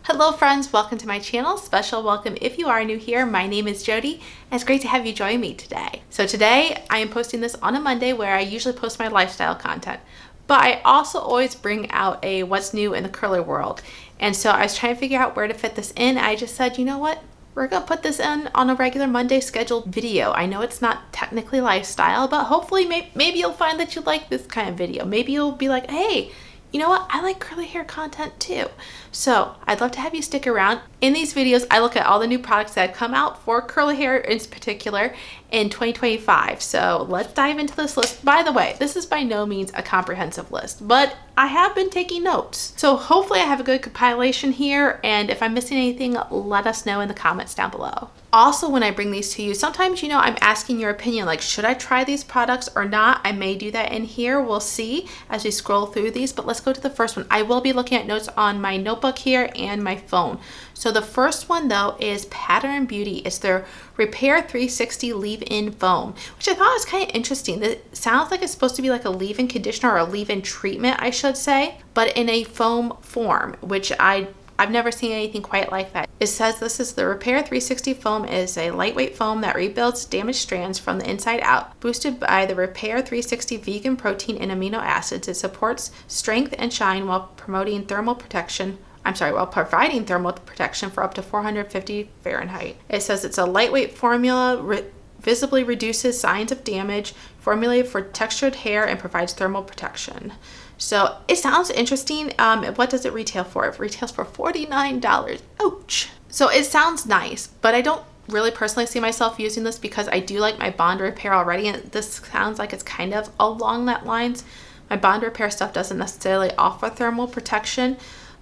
Hello friends, welcome to my channel. Special welcome if you are new here. My name is Jody and it's great to have you join me today. So today I am posting this on a Monday where I usually post my lifestyle content, but I also always bring out a what's new in the curler world. And so I was trying to figure out where to fit this in. I just said, you know what? We're gonna put this in on a regular Monday scheduled video. I know it's not technically lifestyle, but hopefully maybe you'll find that you like this kind of video. Maybe you'll be like, hey, you know what? I like curly hair content too. So I'd love to have you stick around. In these videos, I look at all the new products that have come out for curly hair in particular in 2025. So let's dive into this list. By the way, this is by no means a comprehensive list, but I have been taking notes. So hopefully I have a good compilation here. And if I'm missing anything, let us know in the comments down below. Also, when I bring these to you, sometimes, you know, I'm asking your opinion, like, should I try these products or not? I may do that in here. We'll see as we scroll through these, but let's go to the first one. I will be looking at notes on my notebook here and my phone. So the first one though is Pattern Beauty. It's their Repair 360 Leave-In Foam, which I thought was kind of interesting. It sounds like it's supposed to be like a leave-in conditioner or a leave-in treatment, I should say, but in a foam form, which I've never seen anything quite like that. It says this is the Repair 360 foam is a lightweight foam that rebuilds damaged strands from the inside out. Boosted by the Repair 360 vegan protein and amino acids, it supports strength and shine while providing thermal protection for up to 450 Fahrenheit. It says it's a lightweight formula, visibly reduces signs of damage, formulated for textured hair and provides thermal protection. So it sounds interesting. What does it retail for? It retails for $49. Ouch. So it sounds nice, but I don't really personally see myself using this because I do like my bond repair already, and this sounds like it's kind of along that lines. My bond repair stuff doesn't necessarily offer thermal protection,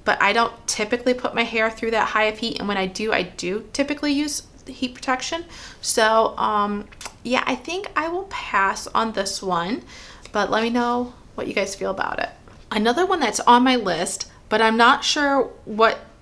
but I don't typically put my hair through that high of heat, and when I do typically use heat protection. So yeah, I think I will pass on this one, but let me know what you guys feel about it. Another one that's on my list, but I'm not sure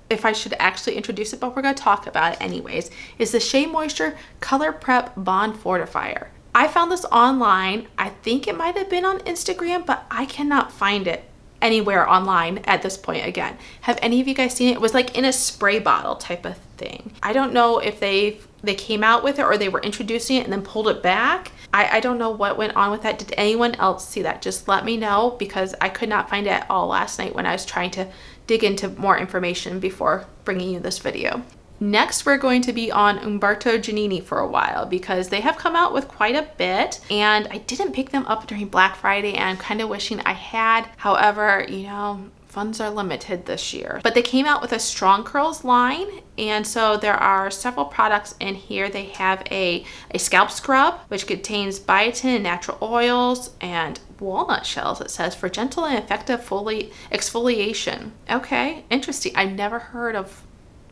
if I should actually introduce it, but we're going to talk about it anyways, is the Shea Moisture Color Prep Bond Fortifier. I found this online. I think it might have been on Instagram, but I cannot find it anywhere online at this point. Again, have any of you guys seen it? It was like in a spray bottle type of thing. I don't know if they came out with it or they were introducing it and then pulled it back. I don't know what went on with that. Did anyone else see that? Just let me know, because I could not find it at all last night when I was trying to dig into more information before bringing you this video. Next, we're going to be on Umberto Giannini for a while because they have come out with quite a bit, and I didn't pick them up during Black Friday, and I'm kind of wishing I had. However, you know, funds are limited this year. But they came out with a Strong Curls line, and so there are several products in here. They have a scalp scrub, which contains biotin and natural oils and walnut shells, it says, for gentle and effective exfoliation. Okay, interesting. I've never heard of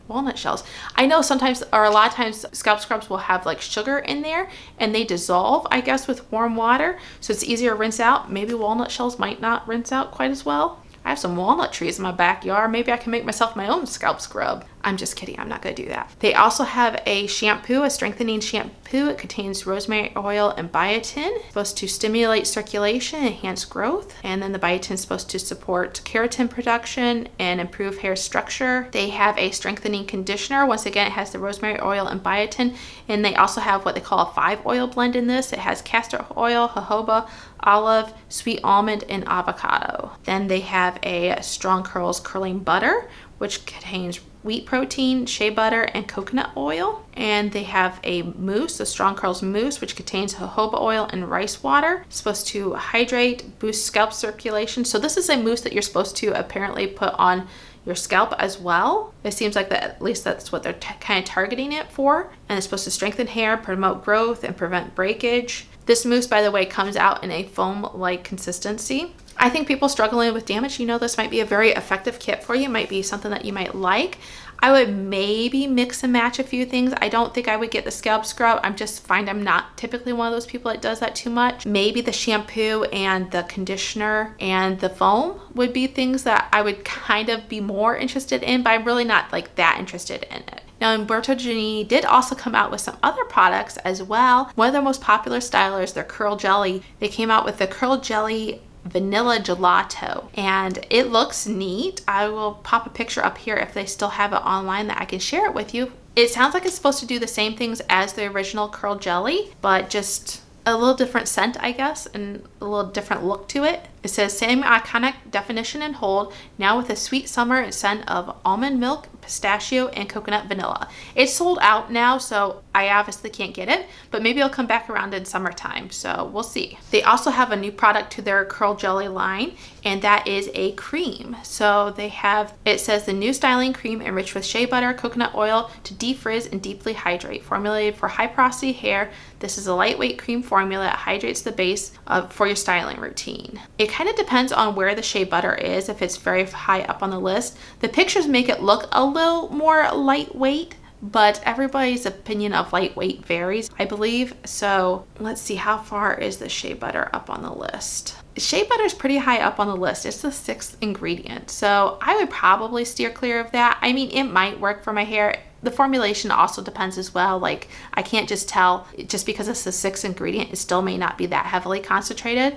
walnut shells. I know sometimes, or a lot of times, scalp scrubs will have like sugar in there and they dissolve, I guess, with warm water, so it's easier to rinse out. Maybe walnut shells might not rinse out quite as well. I have some walnut trees in my backyard. Maybe I can make myself my own scalp scrub. I'm just kidding. I'm not going to do that. They also have a shampoo, a strengthening shampoo. It contains rosemary oil and biotin. It's supposed to stimulate circulation, enhance growth. And then the biotin is supposed to support keratin production and improve hair structure. They have a strengthening conditioner. Once again, it has the rosemary oil and biotin. And they also have what they call a 5-oil blend in this. It has castor oil, jojoba, olive, sweet almond, and avocado. Then they have a Strong Curls curling butter, which contains wheat protein, shea butter, and coconut oil. And they have a mousse, a Strong Curls mousse, which contains jojoba oil and rice water. It's supposed to hydrate, boost scalp circulation. So this is a mousse that you're supposed to apparently put on your scalp as well. It seems like that, at least that's what they're kind of targeting it for. And it's supposed to strengthen hair, promote growth, and prevent breakage. This mousse, by the way, comes out in a foam-like consistency. I think people struggling with damage, you know, this might be a very effective kit for you. It might be something that you might like. I would maybe mix and match a few things. I don't think I would get the scalp scrub. I'm not typically one of those people that does that too much. Maybe the shampoo and the conditioner and the foam would be things that I would kind of be more interested in, but I'm really not like that interested in it. Now, Umberto Giannini did also come out with some other products as well. One of their most popular stylers, their Curl Jelly. They came out with the Curl Jelly vanilla gelato, and it looks neat. I will pop a picture up here if they still have it online that I can share it with you. It sounds like it's supposed to do the same things as the original curl jelly, but just a little different scent, I guess, and a little different look to it. It says same iconic definition and hold, now with a sweet summer scent of almond milk, pistachio, and coconut vanilla. It's sold out now, so I obviously can't get it, but maybe it'll come back around in summertime, so we'll see. They also have a new product to their curl jelly line, and that is a cream. So they have, it says the new styling cream enriched with shea butter, coconut oil to defrizz and deeply hydrate. Formulated for high porosity hair, this is a lightweight cream formula that hydrates the base for your styling routine. It kind of depends on where the shea butter is, if it's very high up on the list. The pictures make it look a little more lightweight, but everybody's opinion of lightweight varies, I believe. So let's see, how far is the shea butter up on the list? Shea butter is pretty high up on the list. It's the 6th ingredient, so I would probably steer clear of that. I mean, it might work for my hair. The formulation also depends as well. Like, I can't just tell, just because it's the 6th ingredient, it still may not be that heavily concentrated.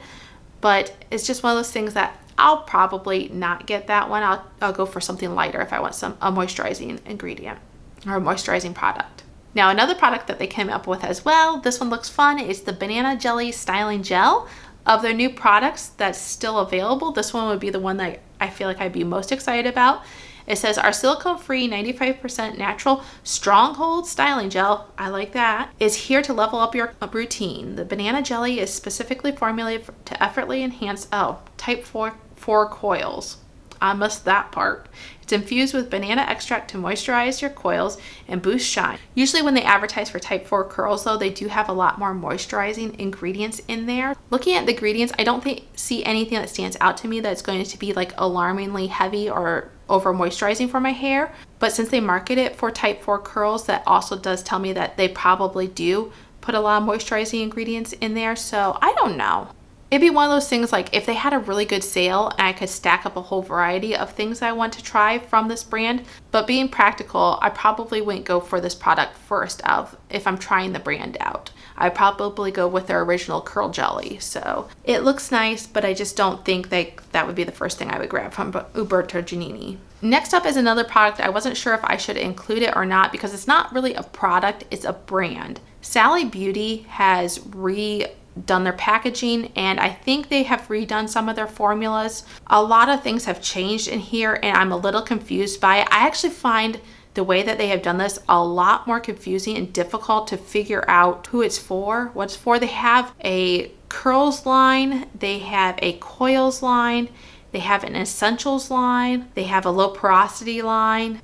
But it's just one of those things that I'll probably not get that one. I'll go for something lighter if I want a moisturizing ingredient or a moisturizing product. Now, another product that they came up with as well, this one looks fun, is the Banana Jelly Styling Gel. Of their new products that's still available, this one would be the one that I feel like I'd be most excited about. It says our silicone-free 95% natural stronghold styling gel, I like that, is here to level up your routine. The banana jelly is specifically formulated to effortlessly enhance, type 4 coils. I missed that part. It's infused with banana extract to moisturize your coils and boost shine. Usually when they advertise for type 4 curls though, they do have a lot more moisturizing ingredients in there. Looking at the ingredients, I don't see anything that stands out to me that's going to be like alarmingly heavy or over moisturizing for my hair. But since they market it for type 4 curls, that also does tell me that they probably do put a lot of moisturizing ingredients in there. So I don't know. It'd be one of those things like if they had a really good sale and I could stack up a whole variety of things I want to try from this brand, but being practical, I probably wouldn't go for this product first if I'm trying the brand out. I'd probably go with their original curl jelly. So it looks nice, but I just don't think that would be the first thing I would grab from Umberto Giannini. Next up is another product. I wasn't sure if I should include it or not because it's not really a product, it's a brand. Sally Beauty has redone their packaging, and I think they have redone some of their formulas. A lot of things have changed in here and I'm a little confused by it. I actually find the way that they have done this a lot more confusing and difficult to figure out who it's for, what it's for. They have a curls line, they have a coils line, they have an essentials line, they have a low porosity line,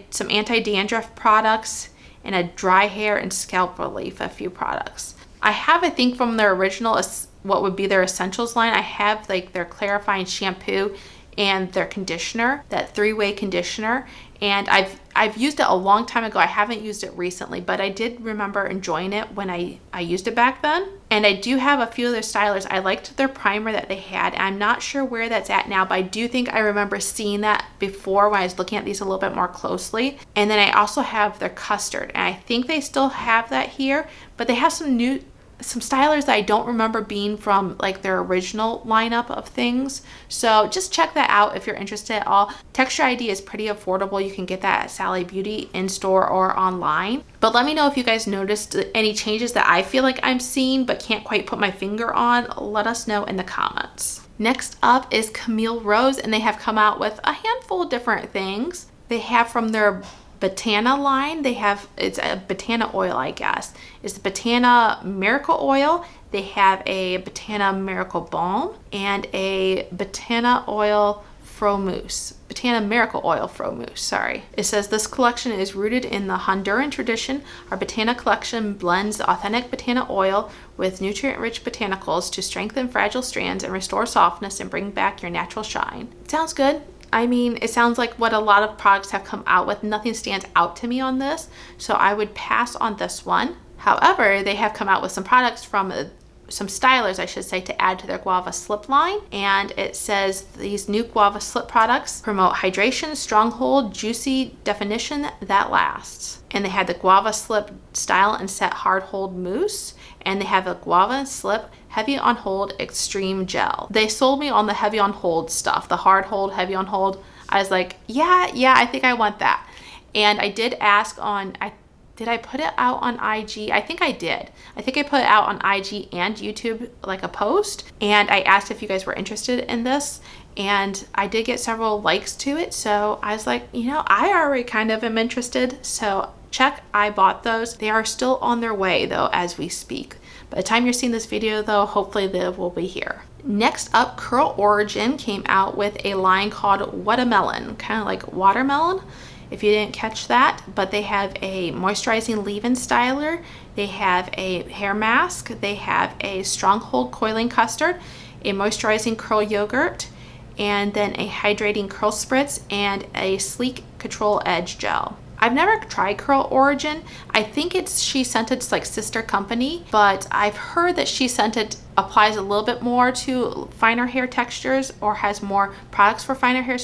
some anti-dandruff products, and a dry hair and scalp relief, a few products. I have, I think, from their original, what would be their essentials line, I have like their clarifying shampoo and their conditioner, that 3-way conditioner. And I've used it a long time ago. I haven't used it recently, but I did remember enjoying it when I used it back then. And I do have a few of their stylers. I liked their primer that they had. I'm not sure where that's at now, but I do think I remember seeing that before when I was looking at these a little bit more closely. And then I also have their custard, and I think they still have that here, but they have some stylers that I don't remember being from like their original lineup of things. So just check that out if you're interested at all. Texture ID is pretty affordable. You can get that at Sally Beauty in store or online. But let me know if you guys noticed any changes that I feel like I'm seeing but can't quite put my finger on. Let us know in the comments. Next up is Camille Rose, and they have come out with a handful of different things. They have from their Botana line, it's a Botana oil, I guess. It's the Botana Miracle Oil. They have a Botana Miracle Balm and a Botana Oil Fro-Mousse. Botana Miracle Oil Fro-Mousse, sorry. It says this collection is rooted in the Honduran tradition. Our Botana collection blends authentic Botana oil with nutrient-rich botanicals to strengthen fragile strands and restore softness and bring back your natural shine. Sounds good. I mean, it sounds like what a lot of products have come out with. Nothing stands out to me on this, so I would pass on this one. However, they have come out with some products from some stylers, I should say, to add to their guava slip line. And it says these new guava slip products promote hydration, stronghold, juicy definition that lasts. And they had the guava slip style and set hard hold mousse, and they have a guava slip heavy on hold extreme gel. They sold me on the heavy on hold stuff, the hard hold, heavy on hold. I was like, yeah, I think I want that. And I did ask on, did I put it out on IG? I think I did. I think I put it out on IG and YouTube, like a post. And I asked if you guys were interested in this. And I did get several likes to it. So I was like, you know, I already kind of am interested. So check, I bought those. They are still on their way though, as we speak. By the time you're seeing this video though, hopefully they will be here. Next up, Curl Origin came out with a line called Watermelon, kind of like watermelon, if you didn't catch that. But they have a moisturizing leave-in styler, they have a hair mask, they have a stronghold coiling custard, a moisturizing curl yogurt, and then a hydrating curl spritz, and a sleek control edge gel. I've never tried Curl Origin. I think it's She Scented's like sister company, but I've heard that She Scented applies a little bit more to finer hair textures, or has more products for finer hair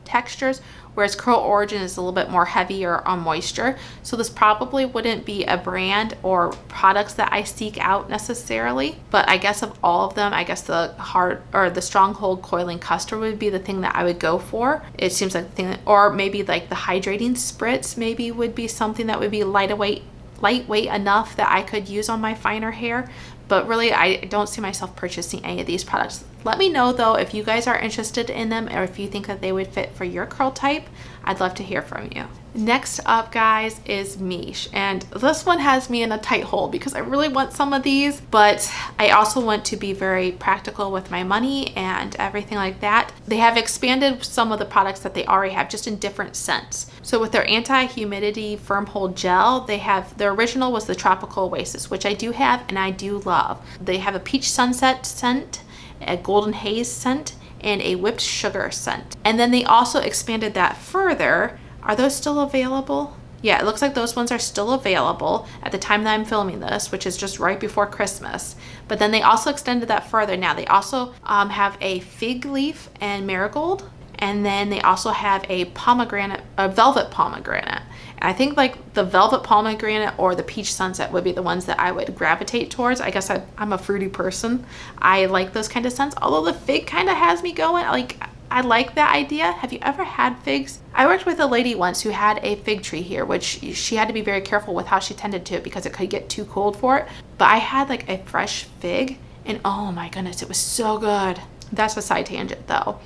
textures, whereas Curl Origin is a little bit more heavier on moisture. So this probably wouldn't be a brand or products that I seek out necessarily, but I guess of all of them, I guess the hard or the stronghold coiling custard would be the thing that I would go for. It seems like the thing that, or maybe like the hydrating spritz maybe would be something that would be lightweight enough that I could use on my finer hair. But really, I don't see myself purchasing any of these products. Let me know though if you guys are interested in them, or if you think that they would fit for your curl type. I'd love to hear from you. Next up, guys, is Miche. And this one has me in a tight hole because I really want some of these, but I also want to be very practical with my money and everything like that. They have expanded some of the products that they already have, just in different scents. So with their anti-humidity firm hold gel, they have, the original was the Tropical Oasis, which I do have and I do love. They have a peach sunset scent, a golden haze scent, and a whipped sugar scent. And then they also expanded that further. Are those still available? Yeah, it looks like those ones are still available at the time that I'm filming this, which is just right before Christmas. But then they also extended that further. Now they also have a fig leaf and marigold, and then they also have a pomegranate, a velvet pomegranate. And I think like the velvet pomegranate or the peach sunset would be the ones that I would gravitate towards. I guess I'm a fruity person. I like those kind of scents, although the fig kind of has me going. Like, I like that idea. Have you ever had figs? I worked with a lady once who had a fig tree here, which she had to be very careful with how she tended to it because it could get too cold for it. But I had like a fresh fig and oh my goodness, it was so good. That's a side tangent though.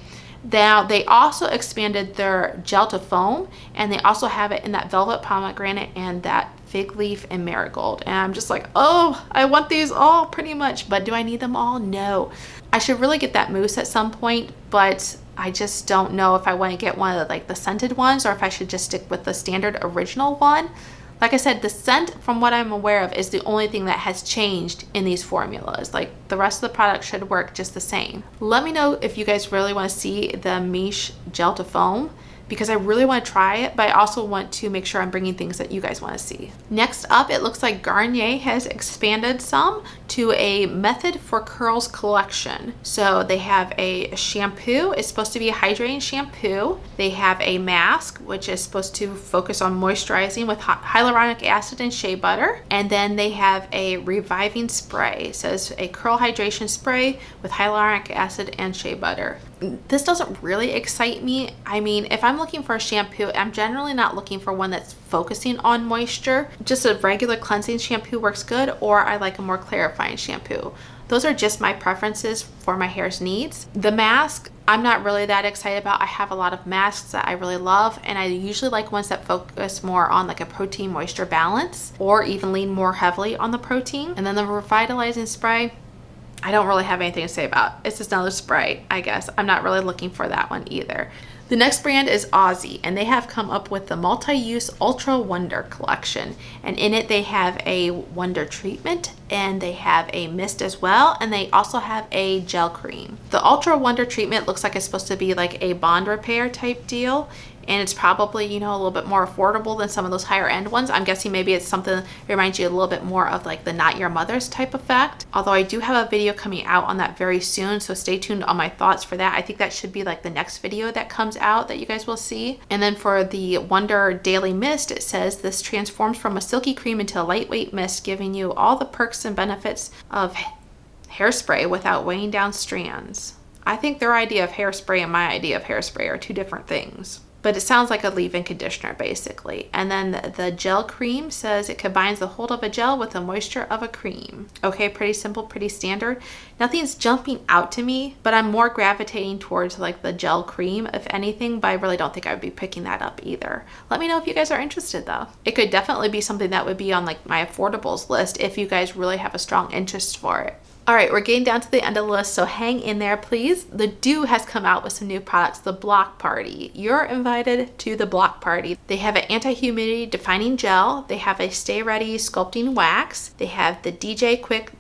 Now they also expanded their gel to foam, and they also have it in that velvet pomegranate and that fig leaf and marigold. And I'm just like, oh, I want these all pretty much, but do I need them all? No. I should really get that mousse at some point, but I just don't know if I want to get one of the scented ones, or if I should just stick with the standard original one. Like I said, the scent, from what I'm aware of, is the only thing that has changed in these formulas. Like, the rest of the product should work just the same. Let me know if you guys really want to see the Miche gel to foam, because I really want to try it, but I also want to make sure I'm bringing things that you guys want to see. Next up, it looks like Garnier has expanded some to a Method for Curls collection. So they have a shampoo. It's supposed to be a hydrating shampoo. They have a mask, which is supposed to focus on moisturizing with hyaluronic acid and shea butter. And then they have a reviving spray. It says a curl hydration spray with hyaluronic acid and shea butter. This doesn't really excite me. I mean, if I'm looking for a shampoo, I'm generally not looking for one that's focusing on moisture. Just a regular cleansing shampoo works good, or I like a more clarifying shampoo. Those are just my preferences for my hair's needs. The mask, I'm not really that excited about. I have a lot of masks that I really love, and I usually like ones that focus more on like a protein moisture balance, or even lean more heavily on the protein. And then the revitalizing spray, I don't really have anything to say about. It's just another spray, I guess. I'm not really looking for that one either. The next brand is Aussie, and they have come up with the multi-use Ultra Wonder collection. And in it, they have a Wonder treatment, and they have a mist as well, and they also have a gel cream. The Ultra Wonder treatment looks like it's supposed to be like a bond repair type deal. and it's probably, you know, a little bit more affordable than some of those higher end ones. I'm guessing maybe it's something that reminds you a little bit more of like the Not Your Mother's type effect. Although I do have a video coming out on that very soon, so stay tuned on my thoughts for that. I think that should be like the next video that comes out that you guys will see. And then for the Wonder Daily Mist, it says this transforms from a silky cream into a lightweight mist, giving you all the perks and benefits of hairspray without weighing down strands. I think their idea of hairspray and my idea of hairspray are two different things. But it sounds like a leave-in conditioner basically. And then the gel cream says it combines the hold of a gel with the moisture of a cream. Okay, pretty simple, pretty standard. Nothing's jumping out to me, but I'm more gravitating towards like the gel cream if anything, but I really don't think I would be picking that up either. Let me know if you guys are interested though. It could definitely be something that would be on like my affordables list if you guys really have a strong interest for it. All right, we're getting down to the end of the list, so hang in there, please. The Doux has come out with some new products, the Block Party. You're invited to the Block Party. They have an anti-humidity defining gel. They have a Stay Ready sculpting wax. They have the DJ Quick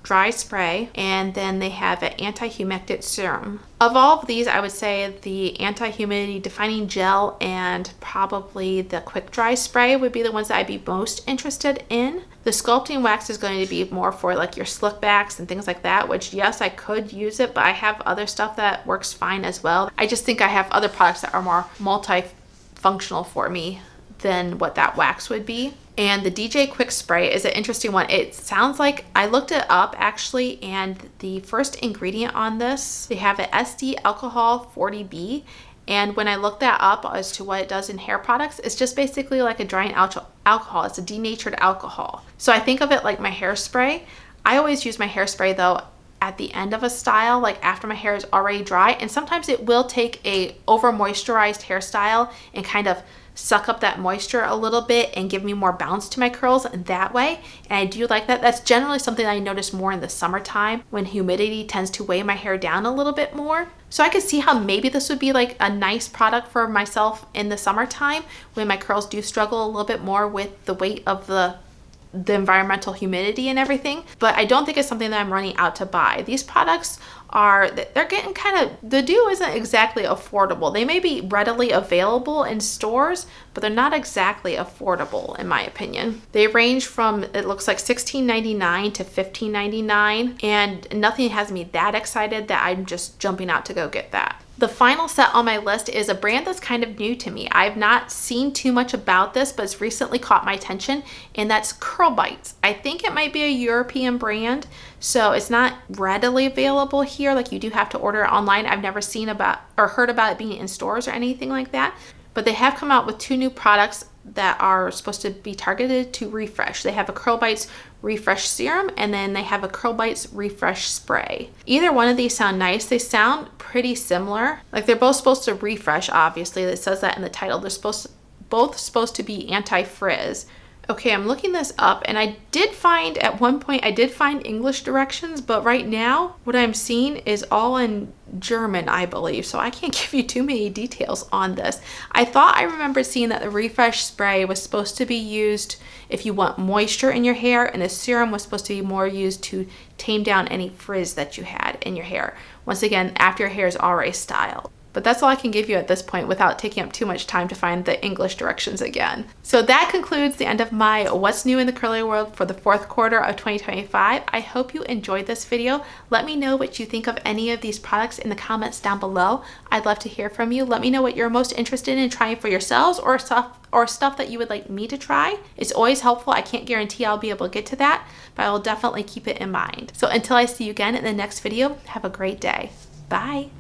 dry spray, and then they have an anti-humectant serum. Of all of these, I would say the anti-humidity defining gel and probably the quick dry spray would be the ones that I'd be most interested in. The sculpting wax is going to be more for like your slick backs and things like that, which yes, I could use it, but I have other stuff that works fine as well. I just think I have other products that are more multifunctional for me than what that wax would be. And the DJ Quick Spray is an interesting one. It sounds like, I looked it up actually, and the first ingredient on this, they have an SD alcohol 40B. And when I looked that up as to what it does in hair products, it's just basically like a drying alcohol. It's a denatured alcohol. So I think of it like my hairspray. I always use my hairspray though at the end of a style, like after my hair is already dry. And sometimes it will take a over moisturized hairstyle and kind of suck up that moisture a little bit and give me more bounce to my curls in that way. And I do like that. That's generally something I notice more in the summertime when humidity tends to weigh my hair down a little bit more. So I could see how maybe this would be like a nice product for myself in the summertime when my curls do struggle a little bit more with the weight of the environmental humidity and everything. But I don't think it's something that I'm running out to buy. These products are, they're getting kind of, the Doux isn't exactly affordable. They may be readily available in stores, but they're not exactly affordable in my opinion. They range from, it looks like $16.99 to $15.99, and nothing has me that excited that I'm just jumping out to go get that. The final set on my list is a brand that's kind of new to me. I've not seen too much about this, but it's recently caught my attention, and that's Curl Bites. I think it might be a European brand, so it's not readily available here. Like you do have to order it online. I've never seen about or heard about it being in stores or anything like that, but they have come out with two new products that are supposed to be targeted to refresh. They have a Curl Bites Refresh Serum, and then they have a Curl Bites Refresh Spray. Either one of these sound nice. They sound pretty similar. Like they're both supposed to refresh, obviously. It says that in the title. They're both supposed to be anti-frizz. Okay, I'm looking this up, and I did find, at one point, I did find English directions, but right now, what I'm seeing is all in German, I believe, so I can't give you too many details on this. I thought I remembered seeing that the Refresh Spray was supposed to be used if you want moisture in your hair, and the serum was supposed to be more used to tame down any frizz that you had in your hair. Once again, after your hair is already styled. But that's all I can give you at this point without taking up too much time to find the English directions again. So that concludes the end of my What's New in the Curly World for the fourth quarter of 2025. I hope you enjoyed this video. Let me know what you think of any of these products in the comments down below. I'd love to hear from you. Let me know what you're most interested in trying for yourselves or stuff that you would like me to try. It's always helpful. I can't guarantee I'll be able to get to that, but I will definitely keep it in mind. So until I see you again in the next video, have a great day. Bye.